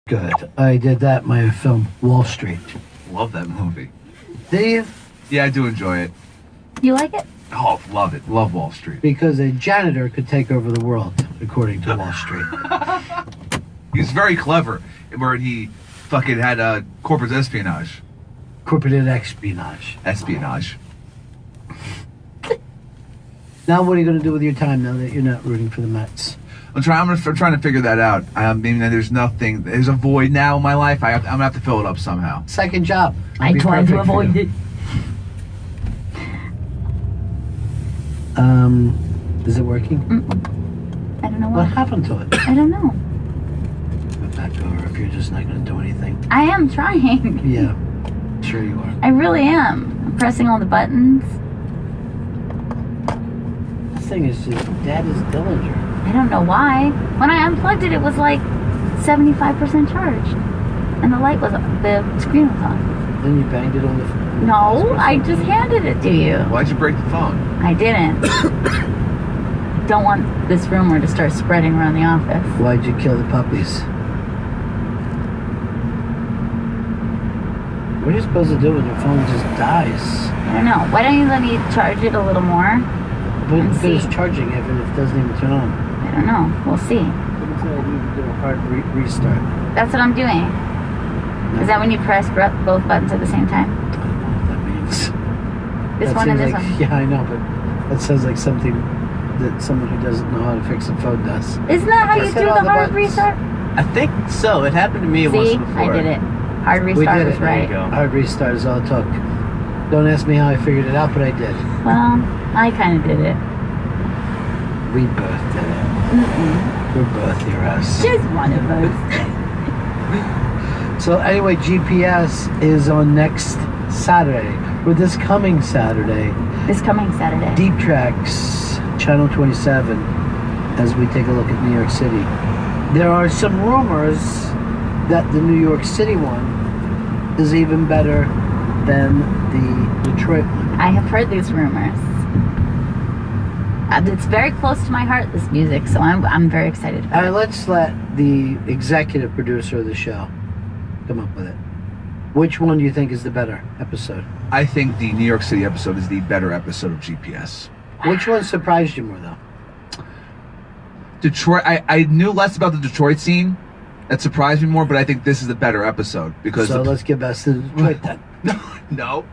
Good. I did that in my film Wall Street. Love that movie. Did you? Yeah, I do enjoy it. You like it? Oh, love it. Love Wall Street. Because a janitor could take over the world, according to Wall Street. He's very clever, where he fucking had corporate espionage. Corporate espionage. Espionage. Now what are you going to do with your time now that you're not rooting for the Mets? I'm trying to figure that out. I mean, there's a void now in my life. I'm going to have to fill it up somehow. Second job. I tried to avoid it. Is it working? I don't know What what. happened to it? I don't know. Go back to her if you're just not going to do anything. I am trying. Yeah, sure you are. I really am. I'm pressing all the buttons. This thing is just dead as Dillinger. I don't know why. When I unplugged it, it was like 75% charged. And the light was the screen was on. Then you banged it on the phone. No, I just handed it to you. Why'd you break the phone? I didn't. Don't want this rumor to start spreading around the office. Why'd you kill the puppies? What are you supposed to do when your phone just dies? I don't know. Why don't you let me charge it a little more? But And it's see. charging even if it doesn't even turn on. I don't know. We'll see. It's like you need to do a hard restart. That's what I'm doing. Is that when you press both buttons at the same time? I don't know what that means. This That one and seems this like, one. Yeah, I know, but that sounds like something that someone who doesn't know how to fix a phone does. Isn't that how you Press do it the on the hard buttons. restart? I think so. It happened to me once See, before. I did it. Hard We restart did was it. There you right. go. Hard restart is all it took. Don't ask me how I figured it out, but I did. Well, I kind of did it. We both did it. We're both heroes. Just one of us. So anyway, GPS is on next Saturday, or this coming Saturday. This coming Saturday. Deep Tracks, Channel 27, as we take a look at New York City. There are some rumors that the New York City one is even better than the Detroit one. I have heard these rumors. It's very close to my heart, this music, so I'm very excited All about right, it. let's let the executive producer of the show come up with it. Which one do you think is the better episode? I think the New York City episode is the better episode of GPS. Which one surprised you more, though? Detroit, I knew less about the Detroit scene. That surprised me more, but I think this is the better episode because So let's get back to Detroit then. no.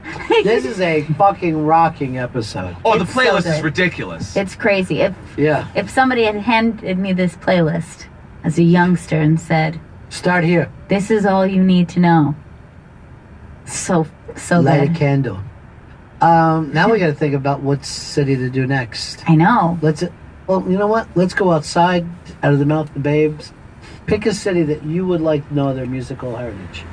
This is a fucking rocking episode. Oh, the It's so playlist is good. ridiculous. It's crazy. Yeah. If somebody had handed me this playlist as a youngster and said, Start here. "This is all you need to know," so Light a good. candle. Now we got to think about what city to do next. I know. Well, you know what? Let's go outside, out of the mouth of the babes. Pick a city that you would like to know their musical heritage.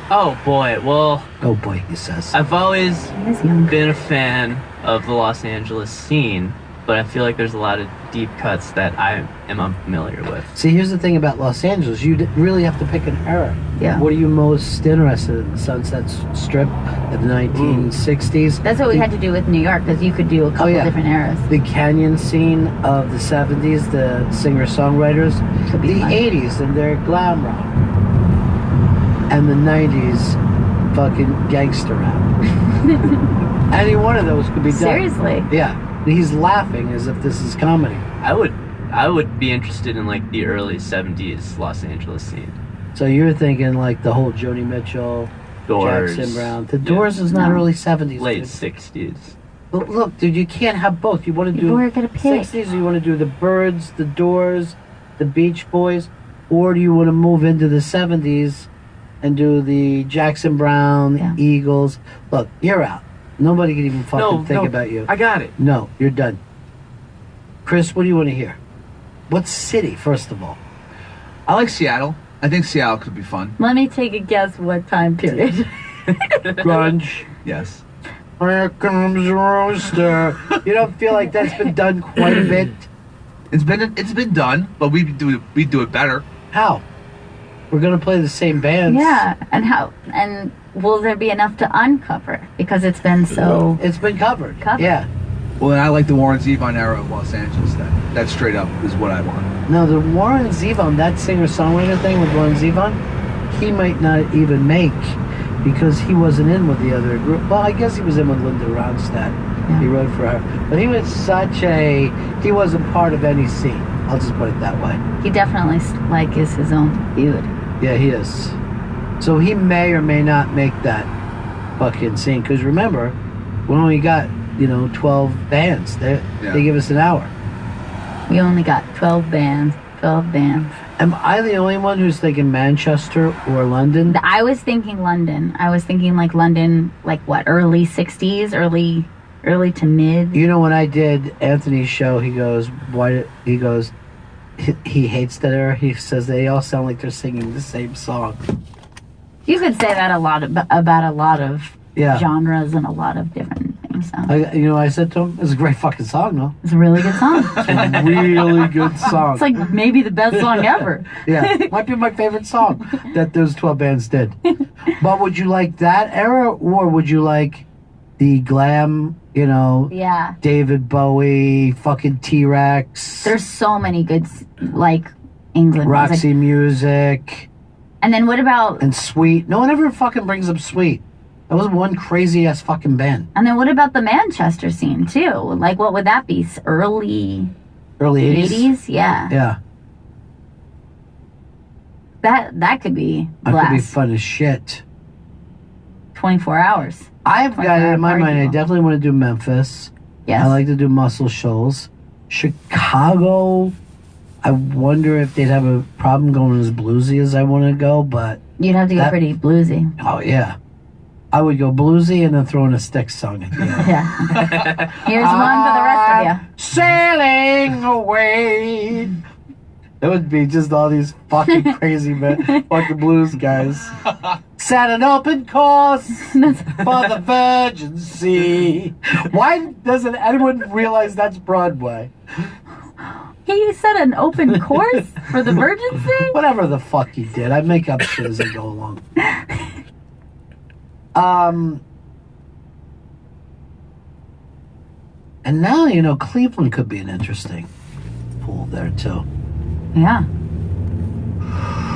Oh boy. Well, Oh boy, he says. I've always He is young. been a fan of the Los Angeles scene, but I feel like there's a lot of deep cuts that I am unfamiliar with. See, here's the thing about Los Angeles. You really have to pick an era. Yeah. What are you most interested in? The Sunset Strip of the 1960s? That's what we had to do with New York, because you could do a couple yeah. different eras. The canyon scene of the 70s, the singer-songwriters. Could be The fun. 80s and their glam rock. And the 90s, fucking gangster rap. Any one of those could be done. Seriously. Yeah. He's laughing as if this is comedy. I would be interested in like the early '70s Los Angeles scene. So you're thinking like the whole Joni Mitchell, Doors. Jackson Brown. The Yeah. Doors is not No. early 70s. Late dude. '60s. But look, dude, you can't have both. You want to do We're gonna pick. 60s, or you want to do the Byrds, the Doors, the Beach Boys, or do you want to move into the 70s and do the Jackson Brown, Yeah. Eagles? Look, you're out. Nobody can even fucking think about you. I got it. No, you're done. Chris, what do you want to hear? What city, first of all? I like Seattle. I think Seattle could be fun. Let me take a guess what time period. Grunge. Yes. Here comes the rooster. You don't feel like that's been done quite a bit? It's been done, but we do it better. How? We're gonna play the same bands. Yeah, and will there be enough to uncover? Because it's been so It's been covered. Covered. Yeah. Well, then I like the Warren Zevon era of Los Angeles. That straight up is what I want. No, the Warren Zevon, that singer-songwriter thing with Warren Zevon, he might not even make because he wasn't in with the other group. Well, I guess he was in with Linda Ronstadt. Yeah. He wrote for her. But he was he wasn't part of any scene. I'll just put it that way. He definitely like is his own dude. Yeah, he is. So he may or may not make that fucking scene. Because remember, we only got, 12 bands. They give us an hour. We only got 12 bands. 12 bands. Am I the only one who's thinking Manchester or London? I was thinking London. I was thinking like London, like what, early 60s, early to mid. When I did Anthony's show, he goes, he hates that era. He says they all sound like they're singing the same song. You could say that about a lot of Yeah. genres and a lot of different things. So. I said to him, it's a great fucking song, no? It's a really good song. It's a really good song. It's like maybe the best song ever. Yeah, might be my favorite song that those 12 bands did. But would you like that era, or would you like the glam, Yeah. David Bowie, fucking T-Rex, There's so many good, like, England ones. Roxy Music, And then what about... and Sweet? No one ever fucking brings up Sweet. That was one crazy-ass fucking band. And then what about the Manchester scene, too? Like, what would that be? Early 80s? Yeah. Yeah. That could be That blast. could be fun as shit. 24 hours. I've got it in my mind. I Party. definitely want to do Memphis. Yes. I like to do Muscle Shoals. Chicago, I wonder if they'd have a problem going as bluesy as I want to go, but You'd have to go that- pretty bluesy. oh yeah. I would go bluesy and then throw in a Styx song at the end. Yeah. Here's one for the rest of you. Sailing away. That would be just all these fucking crazy fucking blues guys. Set an open course for the Virgin Sea. Why doesn't anyone realize that's Broadway? He said an open course for the Virgin Sea? Whatever the fuck he did. I make up shit as I go along. And now, Cleveland could be an interesting pool there too. Yeah.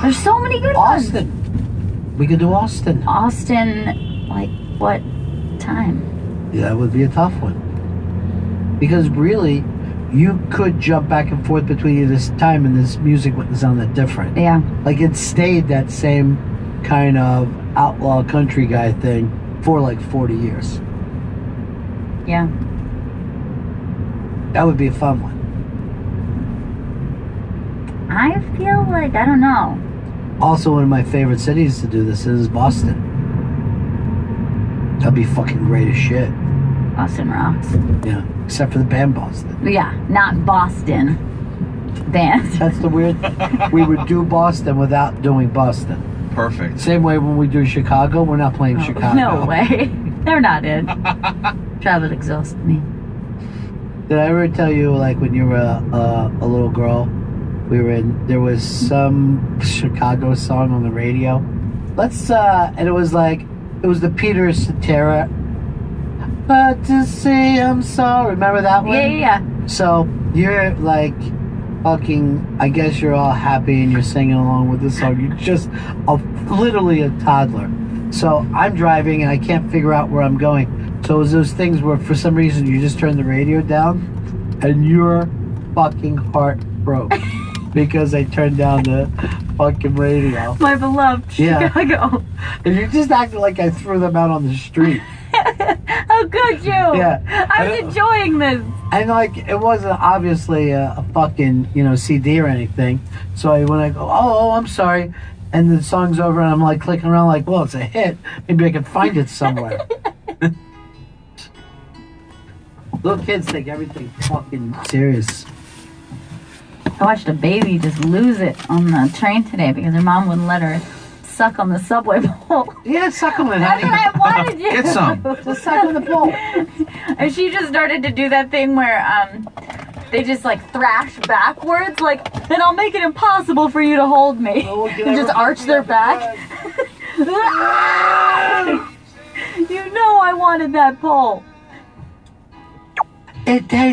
There's so many good ones. Austin. We could do Austin. Austin, like, what time? Yeah, that would be a tough one. Because really, you could jump back and forth between this time and this music wouldn't sound that different. Yeah. Like it stayed that same kind of outlaw country guy thing for like 40 years. Yeah. That would be a fun one. I feel like, I don't know. Also, one of my favorite cities to do this is Boston. That'd be fucking great as shit. Boston rocks. Yeah, except for the band Boston. Yeah, not Boston. Band. That's the weird. We would do Boston without doing Boston. Perfect. Same way when we do Chicago, we're not playing Chicago. No way. They're not in. That would exhaust me. Did I ever tell you, like, when you were a little girl, there was some Chicago song on the radio. And it was the Peter Cetera. But to say I'm sorry. Remember that one? Yeah. So you're like fucking, I guess you're all happy and you're singing along with the song. You're just literally a toddler. So I'm driving and I can't figure out where I'm going. So it was those things where for some reason you just turn the radio down and your fucking heart broke because I turned down the fucking radio. My beloved Yeah. Chicago. And you're just acting like I threw them out on the street. How could you? Yeah. I was enjoying this. And like it wasn't obviously a fucking CD or anything. So when I go, oh, I'm sorry, and the song's over, and I'm like clicking around, like, well, it's a hit. Maybe I can find it somewhere. Little kids take everything fucking serious. I watched a baby just lose it on the train today because her mom wouldn't let her suck on the subway bowl. Yeah, suck on it, That's what honey. I wanted you. Get some. Just suck on the bowl. And she just started to do that thing where they just like thrash backwards, like, then I'll make it impossible for you to hold me. Oh, And just arch their back. You know I wanted that pole. It tastes